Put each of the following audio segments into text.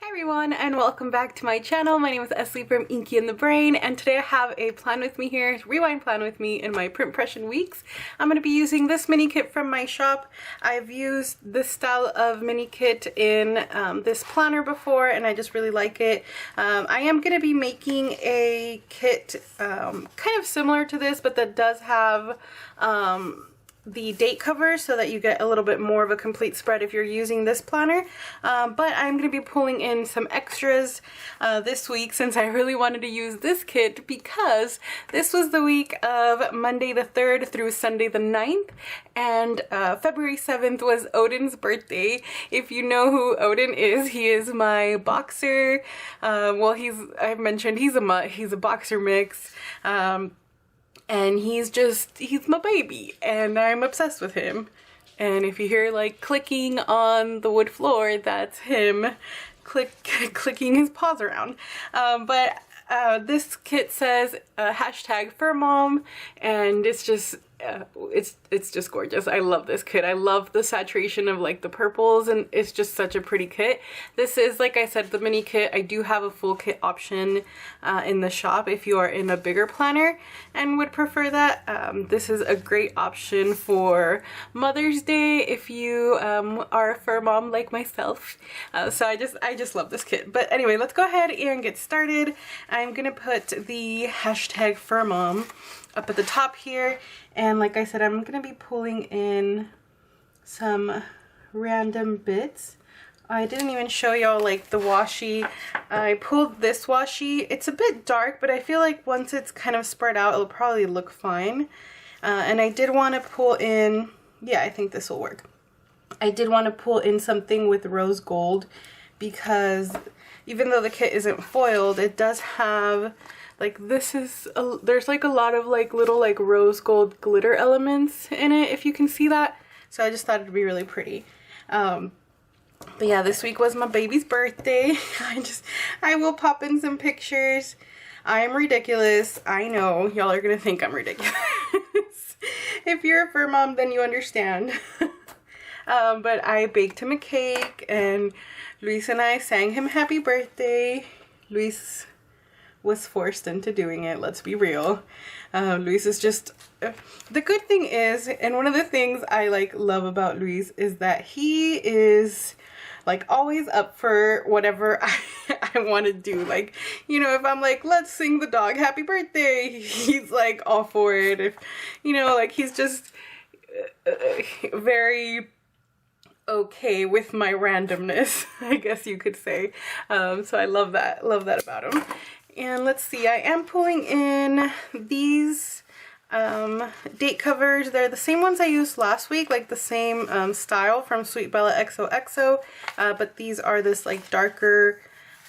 Hi everyone and welcome back to my channel. My name is Esli from Inky and the Brain, and today I have a plan with me here, rewind plan with me in my print Pression weeks. I'm going to be using this mini kit from my shop. I've used this style of mini kit in this planner before and I just really like it. I am going to be making a kit kind of similar to this, but that does have the date cover so that you get a little bit more of a complete spread if you're using this planner. But I'm going to be pulling in some extras this week since I really wanted to use this kit because this was the week of Monday the 3rd through Sunday the 9th, and February 7th was Odin's birthday. If you know who Odin is, he is my boxer. Well, I've mentioned he's a boxer mix. And he's my baby and I'm obsessed with him. And if you hear like clicking on the wood floor, that's him clicking his paws around. But this kit says hashtag fur mom, and it's just gorgeous. I love this kit. I love the saturation of like the purples, and it's just such a pretty kit. This is, like I said, the mini kit. I do have a full kit option in the shop if you are in a bigger planner and would prefer that. This is a great option for Mother's Day if you are a fur mom like myself. So I just love this kit. But anyway, let's go ahead and get started. I'm gonna put the hashtag fur mom up at the top here, and like I said, I'm gonna be pulling in some random bits. I didn't even show y'all like the washi. I pulled this washi. It's a bit dark, but I feel like once it's kind of spread out, it'll probably look fine. And I did want to pull in, yeah, I think this will work. I did want to pull in something with rose gold because even though the kit isn't foiled, it does have like there's like a lot of like little like rose gold glitter elements in it, if you can see that. So I just thought it'd be really pretty. But yeah, this week was my baby's birthday. I will pop in some pictures. I am ridiculous. I know y'all are gonna think I'm ridiculous. If you're a fur mom, then you understand. But I baked him a cake and Luis and I sang him happy birthday. Luis was forced into doing it, let's be real. Luis is just the good thing is, and one of the things I like love about Luis is that he is like always up for whatever I want to do. Like, you know, if I'm like, let's sing the dog happy birthday, he's like all for it. If, you know, like he's just very okay with my randomness, I guess you could say. So I love that about him. And let's see, I am pulling in these date covers. They're the same ones I used last week, like the same style from Sweet Bella XOXO, but these are this like darker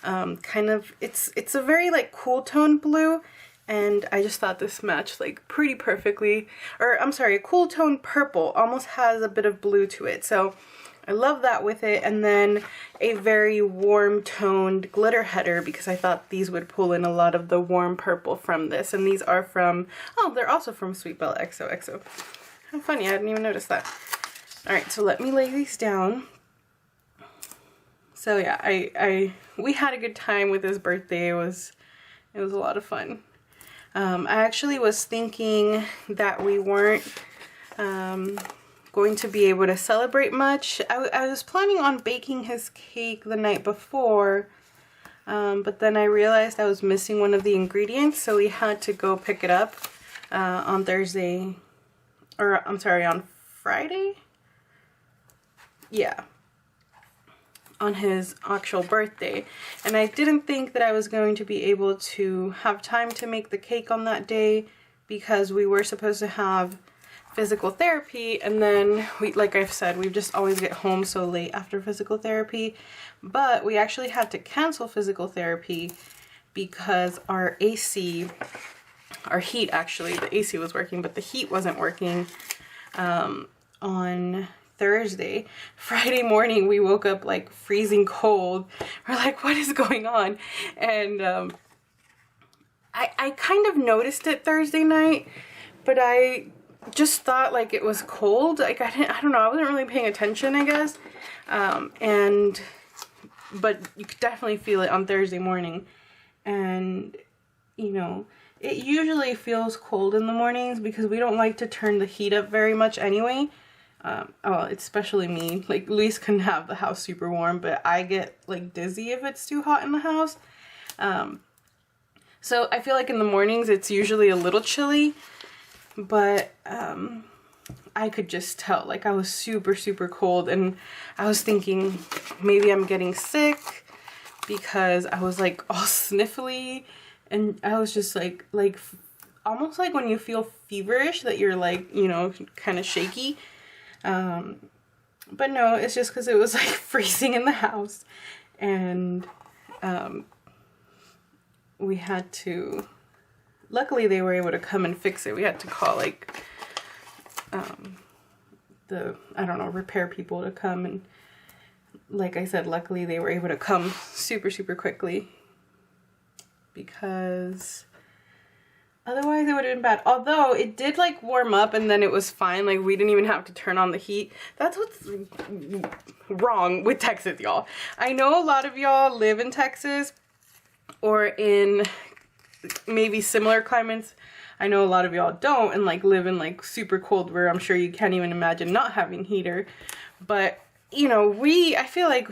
kind of, it's a very like cool tone blue, and I just thought this matched like pretty perfectly. Or I'm sorry, a cool tone purple, almost has a bit of blue to it, so I love that with it. And then a very warm toned glitter header because I thought these would pull in a lot of the warm purple from this. And these are from, oh, they're also from Sweet Bella XOXO. How funny, I didn't even notice that. Alright, so let me lay these down. So yeah, we had a good time with his birthday. It was a lot of fun. I actually was thinking that we weren't going to be able to celebrate much. I was planning on baking his cake the night before, but then I realized I was missing one of the ingredients, so we had to go pick it up on Thursday, or I'm sorry, on Friday? Yeah, on his actual birthday. And I didn't think that I was going to be able to have time to make the cake on that day because we were supposed to have physical therapy, and then we, like I've said, we just always get home so late after physical therapy. But we actually had to cancel physical therapy because our AC, our heat actually, the AC was working, but the heat wasn't working on Thursday. Friday morning we woke up like freezing cold. We're like, what is going on? And I kind of noticed it Thursday night, but I just thought like it was cold. Like I don't know, I wasn't really paying attention, I guess. And but you could definitely feel it on Thursday morning. And, you know, it usually feels cold in the mornings because we don't like to turn the heat up very much anyway. Oh, especially me. Like, Luis can have the house super warm, but I get like dizzy if it's too hot in the house. So I feel like in the mornings it's usually a little chilly, but I could just tell, like, I was super, super cold, and I was thinking maybe I'm getting sick because I was like all sniffly, and I was just like almost like when you feel feverish that you're like, you know, kind of shaky. But no, it's just because it was like freezing in the house, and we had to, luckily they were able to come and fix it. We had to call like the, I don't know, repair people to come, and like I said, luckily they were able to come super, super quickly, because otherwise it would have been bad. Although it did like warm up and then it was fine. Like, we didn't even have to turn on the heat. That's what's wrong with Texas, y'all. I know a lot of y'all live in Texas or in maybe similar climates. I know a lot of y'all don't, and like live in like super cold where I'm sure you can't even imagine not having heater. But, you know, I feel like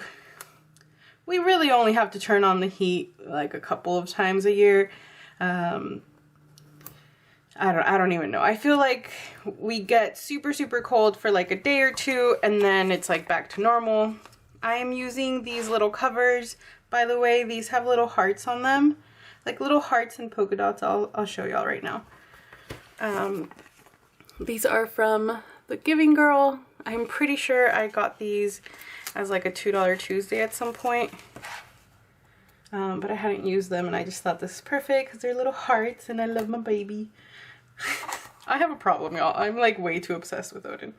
we really only have to turn on the heat like a couple of times a year. I don't even know. I feel like we get super, super cold for like a day or two, and then it's like back to normal. I am using these little covers. By the way, these have little hearts on them, like little hearts and polka dots. I'll show y'all right now. These are from the Giving Girl. I'm pretty sure I got these as like a $2 Tuesday at some point. But I hadn't used them, and I just thought this is perfect because they're little hearts, and I love my baby. I have a problem, y'all. I'm like way too obsessed with Odin.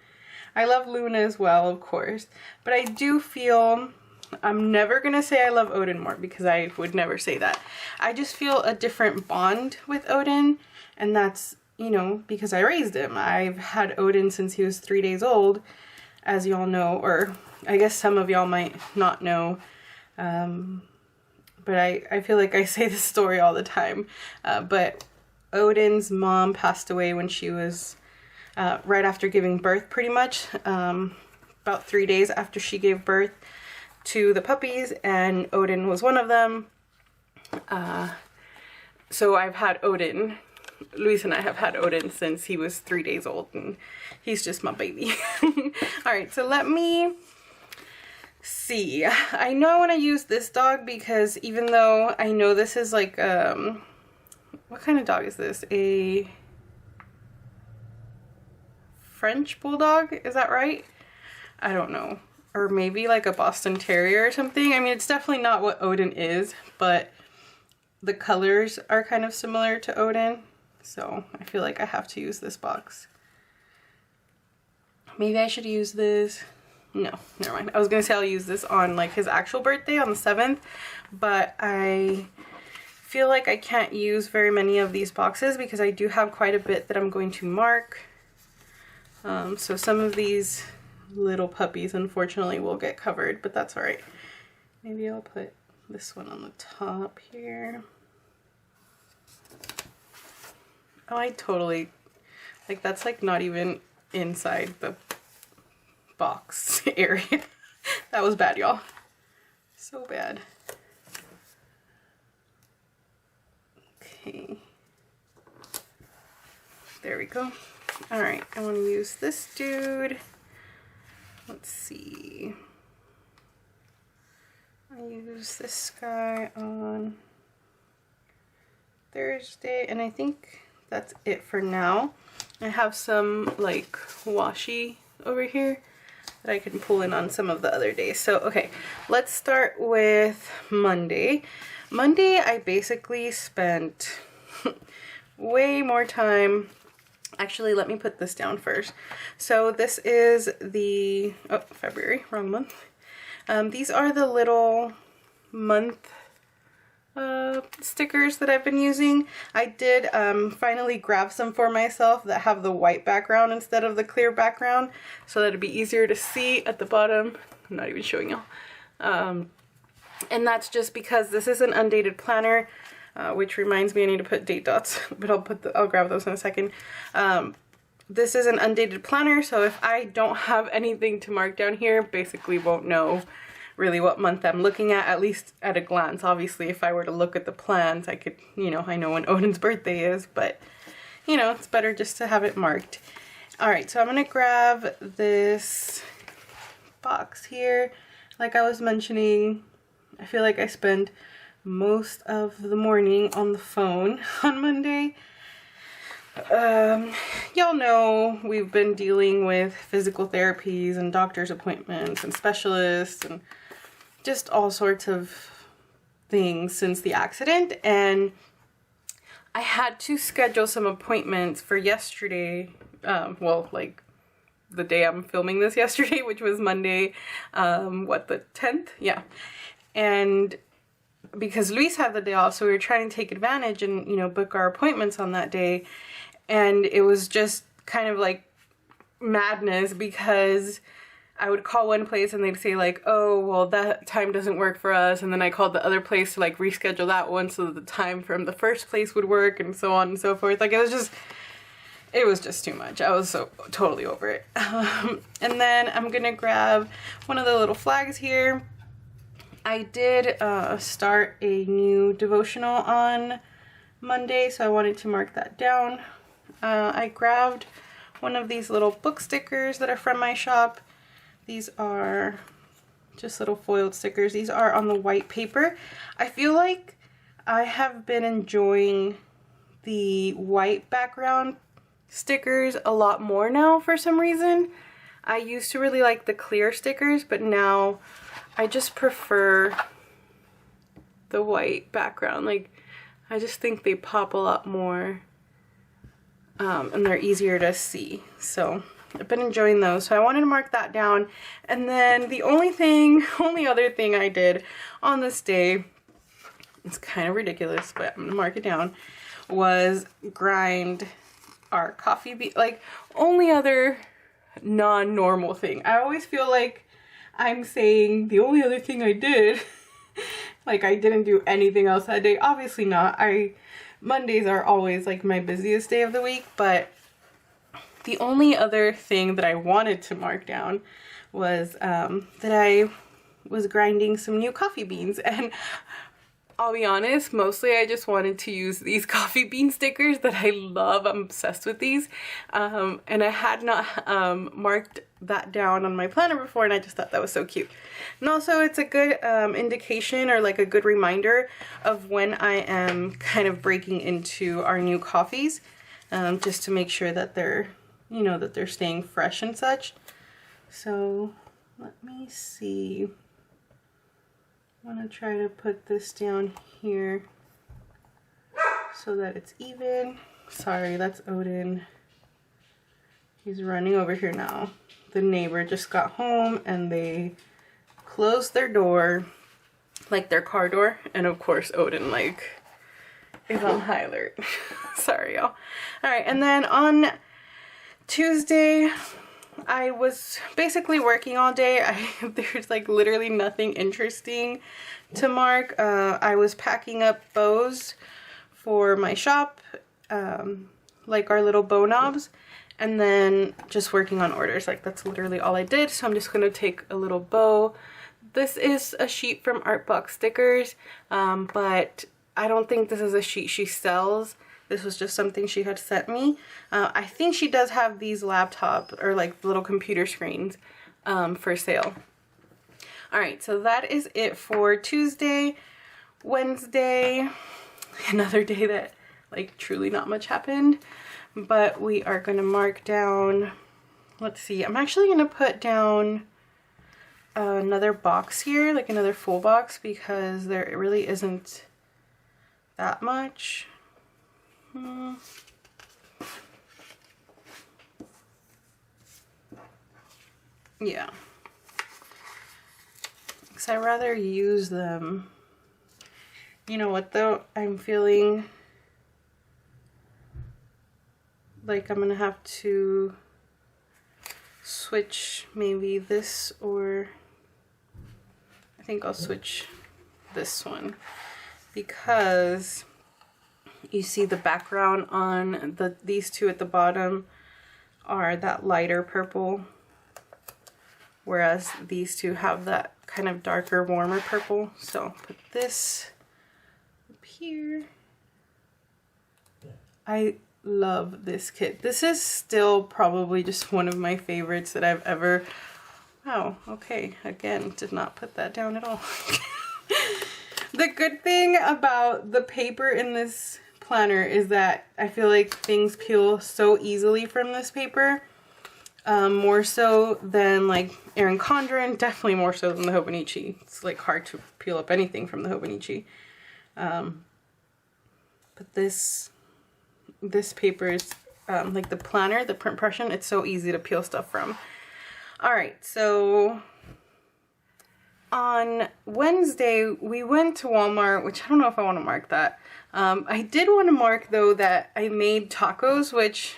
I love Luna as well, of course, but I do feel, I'm never gonna say I love Odin more, because I would never say that. I just feel a different bond with Odin, and that's, you know, because I raised him. I've had Odin since he was 3 days old, as y'all know, or I guess some of y'all might not know. But I feel like I say this story all the time. But Odin's mom passed away when she was right after giving birth, pretty much. About 3 days after she gave birth to the puppies, and Odin was one of them. So I've had Odin. Luis and I have had Odin since he was 3 days old, and he's just my baby. Alright, so let me see. I know I want to use this dog because even though I know this is like, what kind of dog is this? A French Bulldog? Is that right? I don't know. Or maybe like a Boston Terrier or something. I mean, it's definitely not what Odin is, but the colors are kind of similar to Odin. So I feel like I have to use this box. Maybe I should use this. No, never mind. I was gonna say I'll use this on like his actual birthday on the 7th, but I feel like I can't use very many of these boxes because I do have quite a bit that I'm going to mark. So some of these little puppies unfortunately will get covered, but that's all right. Maybe I'll put this one on the top here. Oh, I totally, like, that's like not even inside the box area. That was bad, y'all. So bad. Okay. There we go. Alright, I want to use this dude. Let's see. I use this guy on Thursday, and I think that's it for now. I have some like washi over here that I can pull in on some of the other days. So, okay, let's start with Monday. Monday, I basically spent way more time. Actually, let me put this down first. So this is the, oh, February, wrong month. These are the little month stickers that I've been using. I did finally grab some for myself that have the white background instead of the clear background, so that it'd be easier to see at the bottom. I'm not even showing y'all. And that's just because this is an undated planner, which reminds me I need to put date dots, but I'll grab those in a second. This is an undated planner, so if I don't have anything to mark down here, basically won't know really what month I'm looking at least at a glance. Obviously, if I were to look at the plans, I could, you know, I know when Odin's birthday is, but, you know, it's better just to have it marked. All right, so I'm gonna grab this box here. Like I was mentioning, I feel like I spend most of the morning on the phone on Monday. Y'all know we've been dealing with physical therapies and doctor's appointments and specialists and just all sorts of things since the accident, and I had to schedule some appointments for yesterday, well, like the day I'm filming this yesterday, which was Monday, what, the 10th? Yeah. And because Luis had the day off, so we were trying to take advantage and, you know, book our appointments on that day. And it was just kind of like madness because I would call one place and they'd say like, oh, well, that time doesn't work for us. And then I called the other place to like reschedule that one so that the time from the first place would work, and so on and so forth. Like it was just too much. I was so totally over it. And then I'm gonna grab one of the little flags here. I did start a new devotional on Monday, so I wanted to mark that down. I grabbed one of these little book stickers that are from my shop. These are just little foiled stickers. These are on the white paper. I feel like I have been enjoying the white background stickers a lot more now for some reason. I used to really like the clear stickers, but now I just prefer the white background. Like, I just think they pop a lot more. And they're easier to see, so I've been enjoying those. So I wanted to mark that down. And then the only other thing I did on this day, it's kind of ridiculous, but I'm gonna mark it down, was grind our coffee bean. Like, only other non-normal thing. I always feel like I'm saying the only other thing I did, like I didn't do anything else that day. Obviously not. Mondays are always like my busiest day of the week, but the only other thing that I wanted to mark down was that I was grinding some new coffee beans. And I'll be honest, mostly I just wanted to use these coffee bean stickers that I love. I'm obsessed with these. And I had not marked that down on my planner before, and I just thought that was so cute. And also it's a good indication, or like a good reminder of when I am kind of breaking into our new coffees, just to make sure that they're, you know, that they're staying fresh and such. So let me see. I want to try to put this down here so that it's even. Sorry, that's Odin. He's running over here now. The neighbor just got home and they closed their door, like their car door, and of course Odin like is on high alert. Sorry, y'all. Alright, and then on Tuesday I was basically working all day. There's like literally nothing interesting to mark. I was packing up bows for my shop, like our little bow knobs, and then just working on orders. Like that's literally all I did. So I'm just gonna take a little bow. This is a sheet from Artbox Stickers, but I don't think this is a sheet she sells. This was just something she had sent me. I think she does have these laptop or like little computer screens for sale. Alright, so that is it for Tuesday. Wednesday, another day that like truly not much happened, but we are going to mark down, let's see, I'm actually going to put down another box here, like another full box, because there really isn't that much. Yeah, because I'd rather use them. You know what though, I'm feeling like I'm gonna have to switch maybe this, or I think I'll switch this one because you see the background on these two at the bottom are that lighter purple, whereas these two have that kind of darker, warmer purple. So put this up here. I love this kit. This is still probably just one of my favorites that I've ever... Oh, okay. Again, did not put that down at all. The good thing about the paper in this planner is that I feel like things peel so easily from this paper. More so than like Erin Condren, definitely more so than the Hobonichi. It's like hard to peel up anything from the Hobonichi. But this paper is like the planner, the print Pression, it's so easy to peel stuff from. Alright, so on Wednesday we went to Walmart, which I don't know if I want to mark that. I did want to mark though that I made tacos, which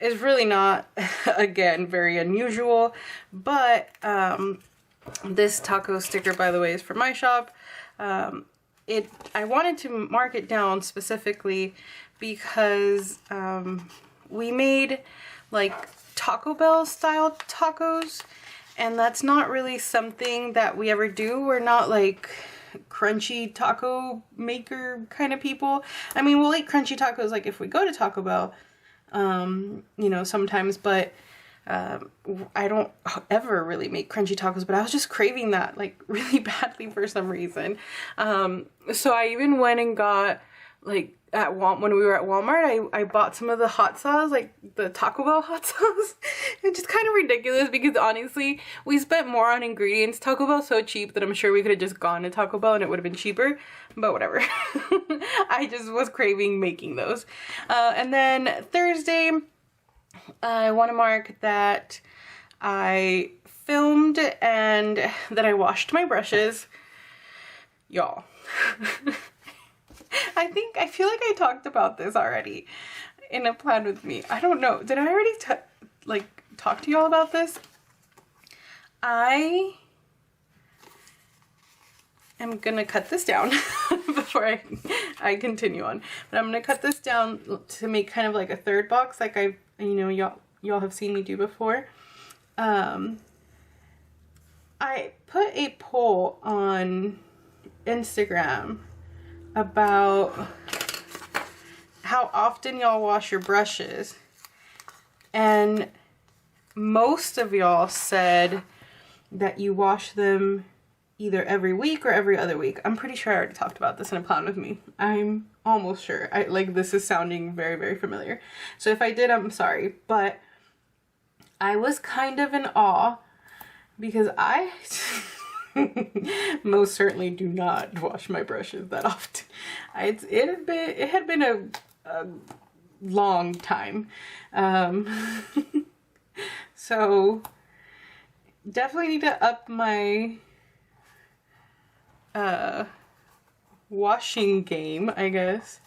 is really not, again, very unusual, but this taco sticker, by the way, is from my shop. I wanted to mark it down specifically because we made like Taco Bell style tacos, and that's not really something that we ever do. We're not like crunchy taco maker kind of people. I mean, we'll eat crunchy tacos like if we go to Taco Bell, you know, sometimes, but I don't ever really make crunchy tacos, but I was just craving that like really badly for some reason. So I even went and got like when we were at Walmart, I bought some of the hot sauce, like the Taco Bell hot sauce. It's just kind of ridiculous because honestly, we spent more on ingredients. Taco Bell's so cheap that I'm sure we could have just gone to Taco Bell and it would have been cheaper, but whatever. I just was craving making those. And then Thursday, I want to mark that I filmed and that I washed my brushes. Y'all. I feel like I talked about this already in a plan with me. I don't know. Did I already talk to y'all about this? I am gonna cut this down before I continue on. But I'm gonna cut this down to make kind of like a third box, like y'all have seen me do before. I put a poll on Instagram about how often y'all wash your brushes, and most of y'all said that you wash them either every week or every other week. I'm pretty sure I already talked about this in a plan with me. I'm almost sure. This is sounding very, very familiar. So if I did, I'm sorry, but I was kind of in awe because I most certainly do not wash my brushes that often. It had been a long time. So definitely need to up my washing game, I guess,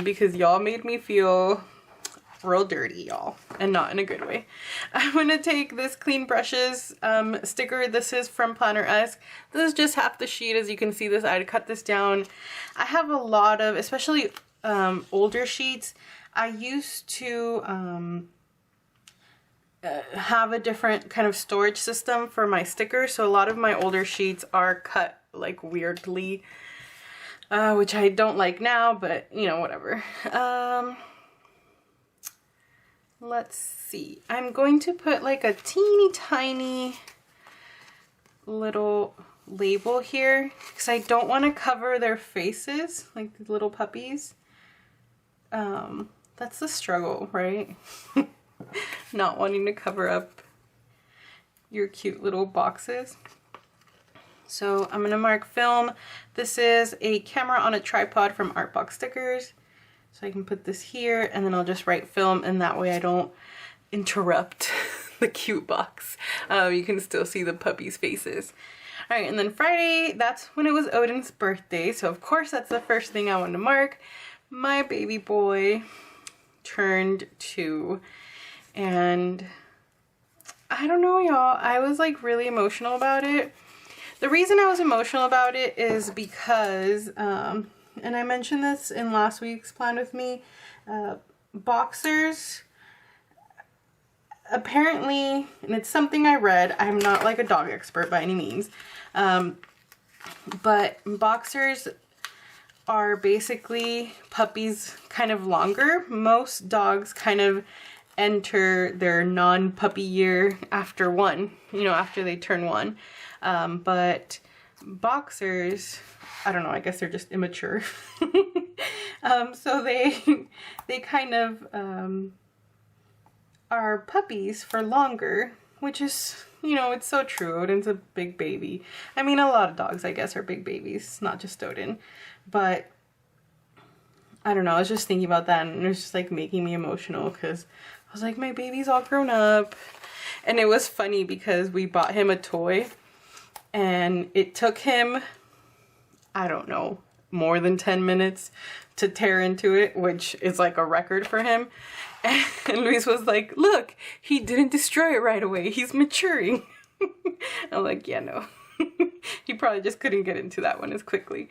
because y'all made me feel real dirty, y'all, and not in a good way. I'm gonna take this clean brushes sticker. This is from Planner-esque. This is just half the sheet. As you can see, I had to cut this down. I have a lot of, especially older sheets. I used to have a different kind of storage system for my stickers, so a lot of my older sheets are cut like weirdly, which I don't like now, but you know, whatever. Let's see. I'm going to put like a teeny tiny little label here because I don't want to cover their faces, like the little puppies. That's the struggle, right? Not wanting to cover up your cute little boxes. So I'm gonna mark film. This is a camera on a tripod from Artbox Stickers. So I can put this here and then I'll just write film, and that way I don't interrupt the cute box. You can still see the puppies' faces. All right, and then Friday, that's when it was Odin's birthday. So of course that's the first thing I wanted to mark. My baby boy turned 2, and I don't know, y'all, I was like really emotional about it. The reason I was emotional about it is because, and I mentioned this in last week's Plan With Me, boxers, apparently, and it's something I read, I'm not like a dog expert by any means, but boxers are basically puppies kind of longer. Most dogs kind of enter their non-puppy year after one, you know, after they turn one. But boxers, I don't know, I guess they're just immature. So they kind of are puppies for longer, which is, you know, it's so true. Odin's a big baby. I mean, a lot of dogs, I guess, are big babies, not just Odin. But I don't know, I was just thinking about that, and it was just like making me emotional because I was like, my baby's all grown up. And it was funny because we bought him a toy and it took him, I don't know, more than 10 minutes to tear into it, which is like a record for him. And Luis was like, look, he didn't destroy it right away. He's maturing. I'm like, yeah, no. He probably just couldn't get into that one as quickly.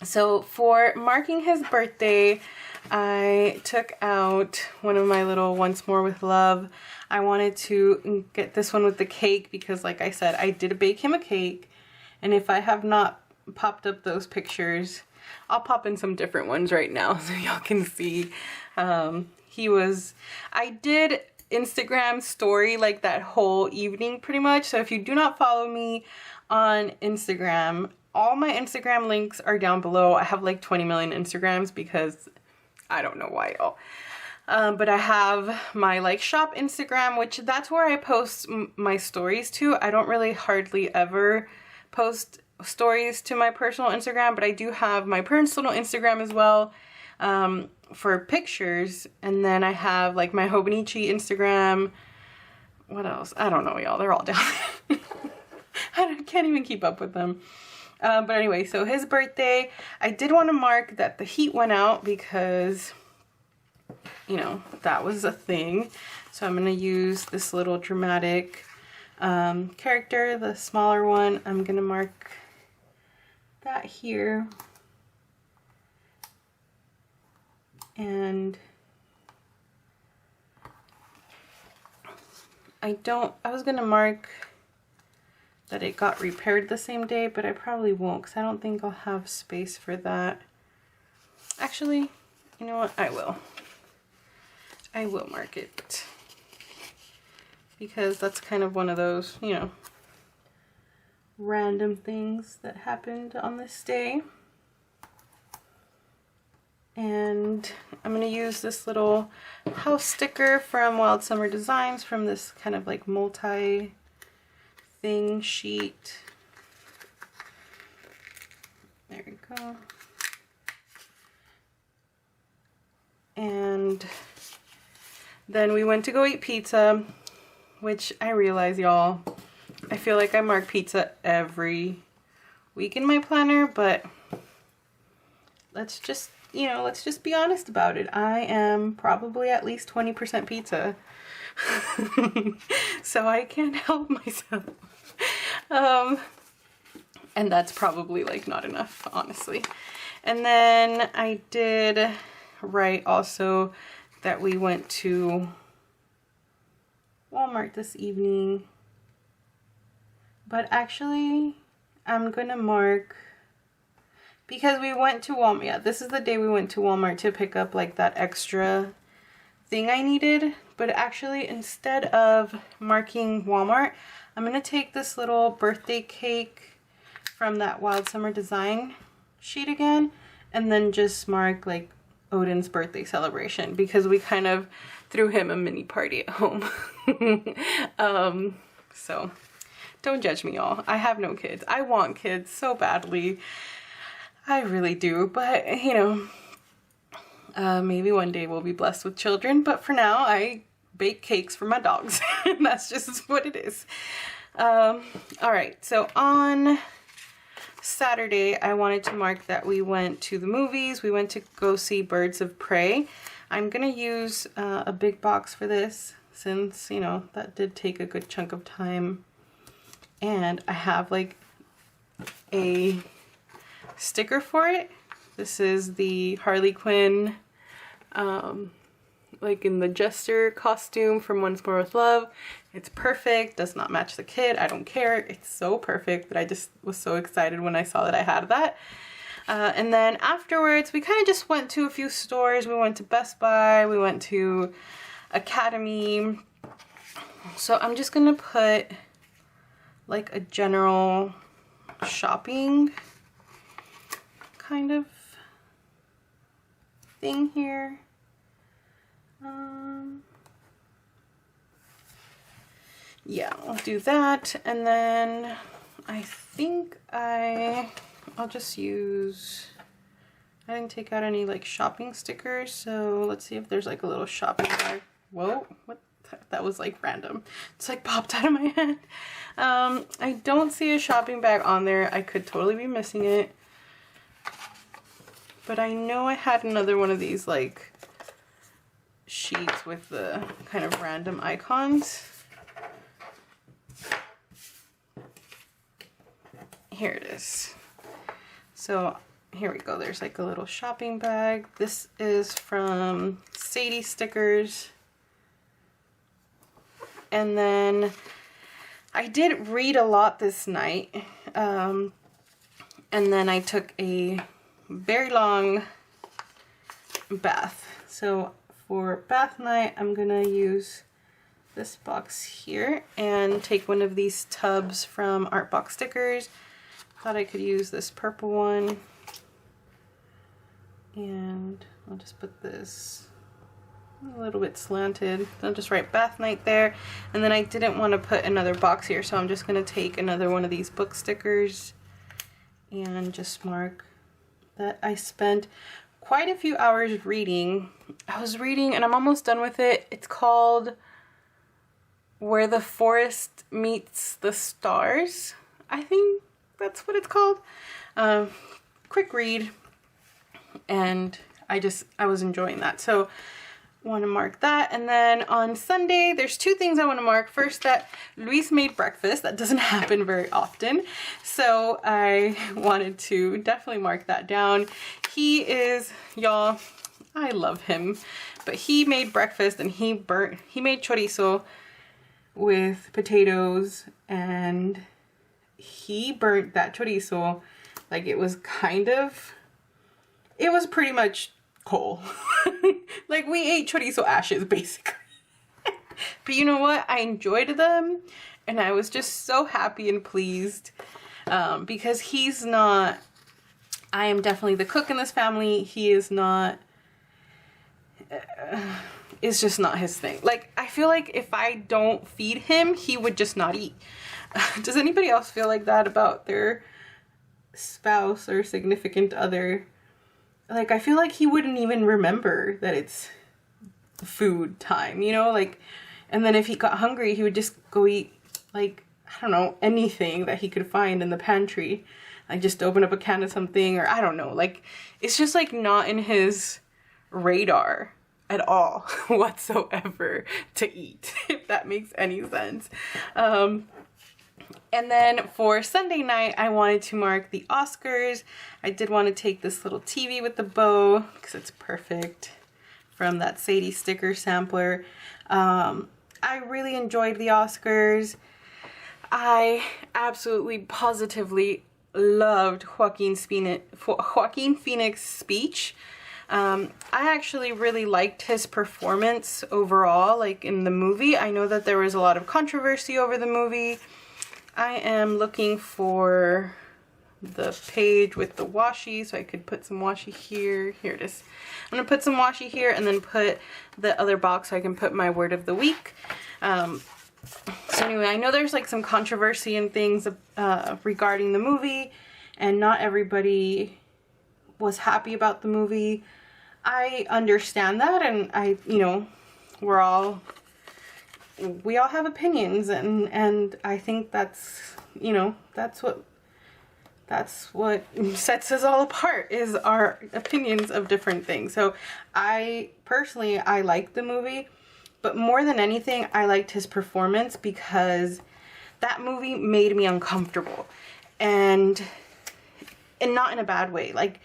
So for marking his birthday, I took out one of my little Once More with Love. I wanted to get this one with the cake because, like I said, I did bake him a cake. And if I have not popped up those pictures, I'll pop in some different ones right now so y'all can see. I did Instagram story like that whole evening pretty much. So if you do not follow me on Instagram, all my Instagram links are down below. I have like 20 million Instagrams because I don't know why, y'all. But I have my like shop Instagram, which that's where I post my stories to. I don't really hardly ever post stories to my personal Instagram, but I do have my personal Instagram as well. For pictures, and then I have like my Hobonichi Instagram. What else? I don't know, y'all. They're all down. I can't even keep up with them. But anyway, so his birthday, I did want to mark that the heat went out because, you know, that was a thing. So I'm going to use this little dramatic character, the smaller one. I'm going to mark that here. And I was gonna mark that it got repaired the same day, but I probably won't because I don't think I'll have space for that. Actually, you know what? I will mark it because that's kind of one of those, you know, random things that happened on this day. And I'm going to use this little house sticker from Wild Summer Designs from this kind of like multi-thing sheet. There we go. And then we went to go eat pizza, which I realize, y'all, I feel like I mark pizza every week in my planner, but let's just, you know, let's just be honest about it. I am probably at least 20% pizza. So I can't help myself. And that's probably like not enough, honestly. And then I did write also that we went to Walmart this evening. But actually, I'm gonna mark, because we went to Walmart. Yeah, this is the day we went to Walmart to pick up like that extra thing I needed. But actually, instead of marking Walmart, I'm gonna take this little birthday cake from that Wild Summer Design sheet again, and then just mark like Odin's birthday celebration, because we kind of threw him a mini party at home. So don't judge me, y'all. I have no kids. I want kids so badly. I really do, but you know, maybe one day we'll be blessed with children, but for now I bake cakes for my dogs. And that's just what it is. All right, so on Saturday I wanted to mark that we went to the movies. We went to go see Birds of Prey. I'm gonna use a big box for this, since, you know, that did take a good chunk of time. and I have like a sticker for it. This is the Harley Quinn, like in the Jester costume from Once More With Love. It's perfect, does not match the kid, I don't care, it's so perfect, but I just was so excited when I saw that I had that. And then afterwards, we kind of just went to a few stores. We went to Best Buy, we went to Academy. So I'm just gonna put like a general shopping kind of thing here. Yeah, I'll do that, and then I think I'll just use, I didn't take out any like shopping stickers, so let's see if there's like a little shopping bag. Whoa, what? That was like random. It's like popped out of my hand. I don't see a shopping bag on there. I could totally be missing it. But I know I had another one of these like sheets with the kind of random icons. Here it is. So here we go. There's like a little shopping bag. This is from Sadie Stickers. And then I did read a lot this night. And then I took a very long bath. So for bath night, I'm gonna use this box here and take one of these tubs from Art Box Stickers. Thought I could use this purple one, and I'll just put this a little bit slanted. I'll just write bath night there, and then I didn't want to put another box here, so I'm just going to take another one of these book stickers and just mark that I spent quite a few hours reading. I was reading, and I'm almost done with it. It's called Where the Forest Meets the Stars, I think that's what it's called. Quick read, and I was enjoying that, so want to mark that. And then on Sunday, there's two things I want to mark. First, that Luis made breakfast. That doesn't happen very often, so I wanted to definitely mark that down. He is, y'all, I love him, but he made breakfast, and he made chorizo with potatoes, and he burnt that chorizo like it was pretty much coal. Like we ate chorizo ashes basically. But you know what? I enjoyed them, and I was just so happy and pleased because he's not, I am definitely the cook in this family. He is not, it's just not his thing. Like, I feel like if I don't feed him, he would just not eat. Does anybody else feel like that about their spouse or significant other? Like, I feel like he wouldn't even remember that it's food time, you know? Like, and then if he got hungry, he would just go eat, like, I don't know, anything that he could find in the pantry. Like, just open up a can of something, or I don't know. Like, it's just, like, not in his radar at all whatsoever to eat, if that makes any sense. And then for Sunday night, I wanted to mark the Oscars. I did want to take this little TV with the bow because it's perfect, from that Sadie sticker sampler. I really enjoyed the Oscars. I absolutely positively loved Joaquin Phoenix's speech. I actually really liked his performance overall, like in the movie. I know that there was a lot of controversy over the movie. I am looking for the page with the washi, so I could put some washi here. Here it is. I'm gonna put some washi here, and then put the other box so I can put my word of the week. So anyway, I know there's like some controversy and things regarding the movie, and not everybody was happy about the movie. I understand that, and you know, we all have opinions, and I think that's, you know, that's what sets us all apart, is our opinions of different things. So I liked the movie, but more than anything, I liked his performance, because that movie made me uncomfortable, and not in a bad way. Like,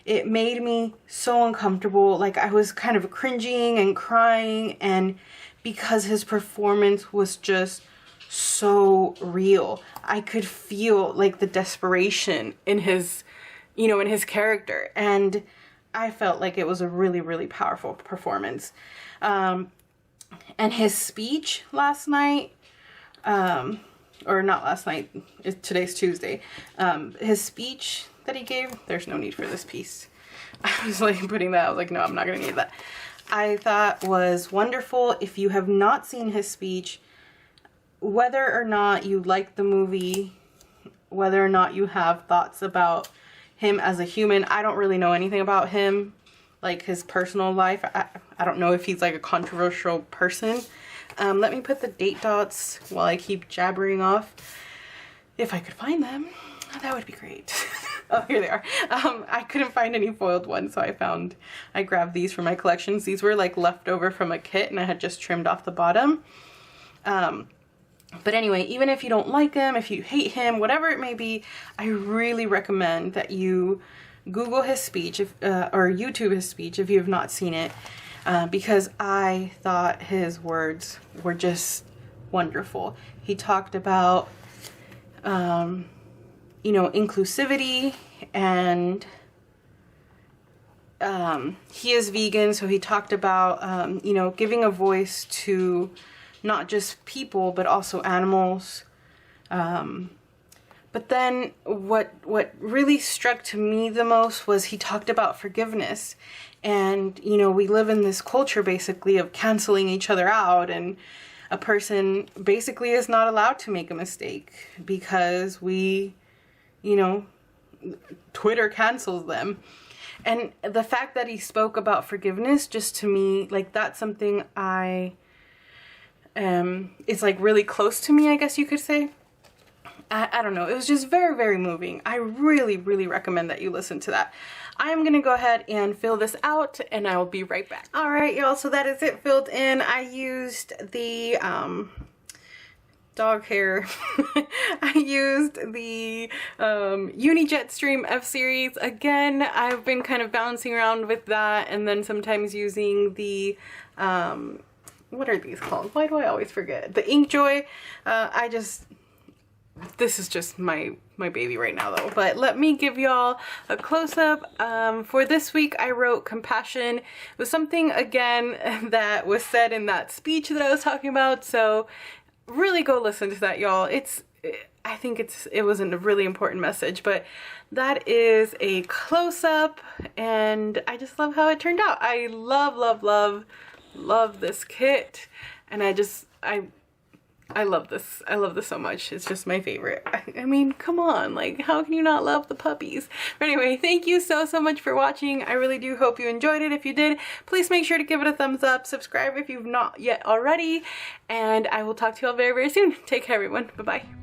it made me so uncomfortable. Like, I was kind of cringing and crying, and because his performance was just so real. I could feel like the desperation in his, you know, in his character, and I felt like it was a really, really powerful performance. And his speech last night, or not last night, today's Tuesday, his speech that he gave, there's no need for this piece. I was like putting that, I was like, no, I'm not gonna need that. I thought was wonderful. If you have not seen his speech, whether or not you like the movie, whether or not you have thoughts about him as a human, I don't really know anything about him, like his personal life. I don't know if he's like a controversial person. Let me put the date dots while I keep jabbering off. If I could find them, that would be great. Oh, here they are. I couldn't find any foiled ones, so I grabbed these for my collections. These were like left over from a kit, and I had just trimmed off the bottom. But anyway, even if you don't like him, if you hate him, whatever it may be, I really recommend that you Google his speech, or YouTube his speech if you have not seen it, because I thought his words were just wonderful. He talked about, you know, inclusivity, and he is vegan, so he talked about, you know, giving a voice to not just people, but also animals. But then what really struck to me the most was he talked about forgiveness. And, you know, we live in this culture basically of canceling each other out, and a person basically is not allowed to make a mistake because we, you know, Twitter cancels them. And the fact that he spoke about forgiveness, just to me, like, that's something it's like really close to me, I guess you could say. I don't know. It was just very, very moving. I really, really recommend that you listen to that. I'm going to go ahead and fill this out, and I will be right back. All right, y'all. So that is it filled in. I used the dog hair. I used the Uni-Jetstream F-Series. Again, I've been kind of bouncing around with that, and then sometimes using the what are these called? Why do I always forget? The Inkjoy. This is just my baby right now though. But let me give y'all a close-up. For this week I wrote compassion. It was something, again, that was said in that speech that I was talking about, so really go listen to that, y'all. I think it was a really important message, but that is a close-up, and I just love how it turned out. I love this kit, and I love this. I love this so much. It's just my favorite. I mean, come on, like, how can you not love the puppies? But anyway, thank you so much for watching. I really do hope you enjoyed it. If you did, please make sure to give it a thumbs up, subscribe if you've not yet already, and I will talk to you all very, very soon. Take care, everyone. Bye-bye.